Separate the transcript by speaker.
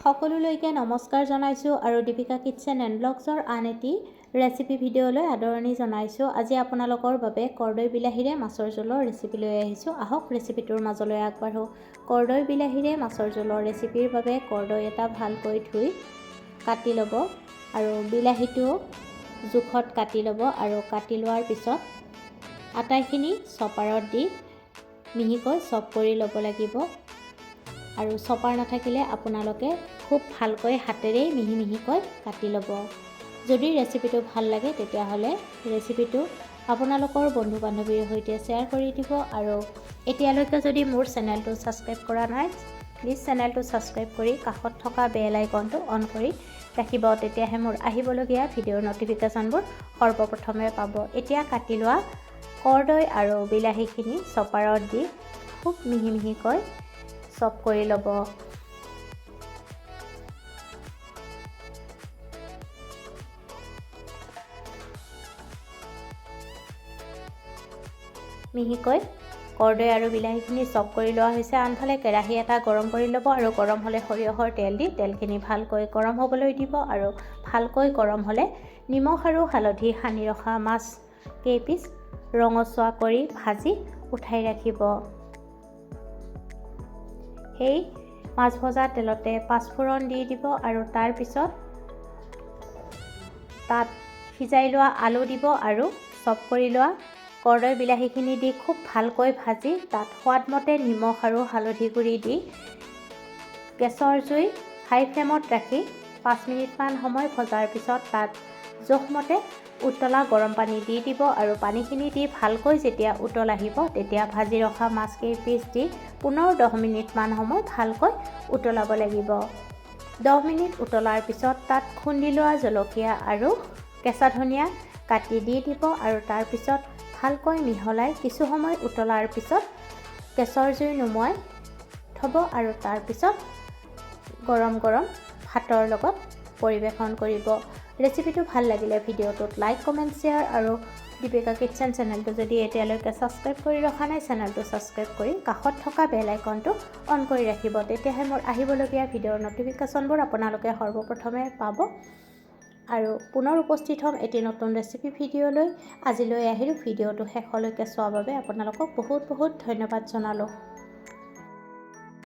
Speaker 1: সকলোলৈকে নমস্কাৰ জনাইছোঁ আৰু দীপিকা কিটচেন এণ্ড ব্লগছৰ আন এটি ৰেচিপি ভিডিঅ'লৈ আদৰণি জনাইছোঁ। আজি আপোনালোকৰ বাবে কৰ্দৈ বিলাহীৰে মাছৰ জোলৰ ৰেচিপি লৈ আহিছোঁ। আহক ৰেচিপিটোৰ মাজলৈ আগবাঢ়োঁ। কৰ্দৈ বিলাহীৰে মাছৰ জোলৰ ৰেচিপিৰ বাবে কৰ্দৈ এটা ভালকৈ ধুই কাটি ল'ব আৰু বিলাহীটো জোখত কাটি ল'ব আৰু কাটি লোৱাৰ পিছত আটাইখিনি চপাৰত দি মিহিকৈ চপ কৰি ল'ব লাগিব। আৰু চপাৰ নাথাকিলে আপোনালোকে খুব ভালকৈ হাতেৰেই মিহি মিহিকৈ কাটি ল'ব। যদি ৰেচিপিটো ভাল লাগে তেতিয়াহ'লে ৰেচিপিটো আপোনালোকৰ বন্ধু বান্ধৱীৰ সৈতে শ্বেয়াৰ কৰি দিব। আৰু এতিয়ালৈকে যদি মোৰ চেনেলটো ছাবস্ক্ৰাইব কৰা নাই প্লিজ চেনেলটো ছাবস্ক্ৰাইব কৰি কাষত থকা বেল আইকনটো অন কৰি ৰাখিব, তেতিয়াহে মোৰ আহিবলগীয়া ভিডিঅ'ৰ নটিফিকেশ্যনবোৰ সৰ্বপ্ৰথমে পাব। এতিয়া কাটি লোৱা কৰ্দৈ আৰু বিলাহীখিনি চপাৰত দি খুব মিহি মিহিকৈ চপ কৰি ল'ব। মিহিকৈ কৰ্দৈ আৰু বিলাহীখিনি চপ কৰি লোৱা হৈছে। আনফালে কেৰাহী এটা গৰম কৰি ল'ব আৰু গৰম হ'লে সৰিয়হৰ তেল দি তেলখিনি ভালকৈ গৰম হ'বলৈ দিব আৰু ভালকৈ গৰম হ'লে নিমখ আৰু হালধি সানি ৰখা মাছ কেইপিচ ৰঙচুৱা কৰি ভাজি উঠাই ৰাখিব। সেই মাছ ভজা তেলতে পাঁচফোৰণ দি দিব আৰু তাৰপিছত তাত সিজাই লোৱা আলু দিব আৰু চপ কৰি লোৱা কৰ্দৈ বিলাহীখিনি দি খুব ভালকৈ ভাজি তাত সোৱাদমতে নিমখ আৰু হালধি গুড়ি দি গেছৰ জুই হাই ফ্লেমত ৰাখি 5 মিনিটমান সময় ভজাৰ পিছত তাত জোখমতে উতলা গৰম পানী দি দিব আৰু পানীখিনি দি ভালকৈ যেতিয়া উতল আহিব তেতিয়া ভাজি ৰখা মাছ কেইপিচ দি পুনৰ 10 মিনিটমান সময় ভালকৈ উতলাব লাগিব। 10 মিনিট উতলাৰ পিছত তাত খুন্দি লোৱা জলকীয়া আৰু কেঁচা ধনিয়া কাটি দি দিব আৰু তাৰপিছত ভালকৈ মিহলাই কিছু সময় উতলাৰ পিছত গেছৰ জুই নুমুৱাই থ'ব আৰু তাৰপিছত গৰম গৰম ভাতৰ লগত পৰিৱেশন কৰিব। ৰেচিপিটো ভাল লাগিলে ভিডিঅ'টোত লাইক কমেণ্ট শ্বেয়াৰ আৰু দীপিকা কিটচেন চেনেলটো যদি এতিয়ালৈকে ছাবস্ক্ৰাইব কৰি ৰখা নাই চেনেলটো ছাবস্ক্ৰাইব কৰি কাষত থকা বেল আইকনটো অন কৰি ৰাখিব, তেতিয়াহে মোৰ আহিবলগীয়া ভিডিঅ'ৰ নটিফিকেশ্যনবোৰ আপোনালোকে সৰ্বপ্ৰথমে পাব। আৰু পুনৰ উপস্থিত হ'ম এটি নতুন ৰেচিপি ভিডিঅ'লৈ। আজিলৈ আহিলোঁ। ভিডিঅ'টো শেষলৈকে চোৱাৰ বাবে আপোনালোকক বহুত বহুত ধন্যবাদ জনালোঁ।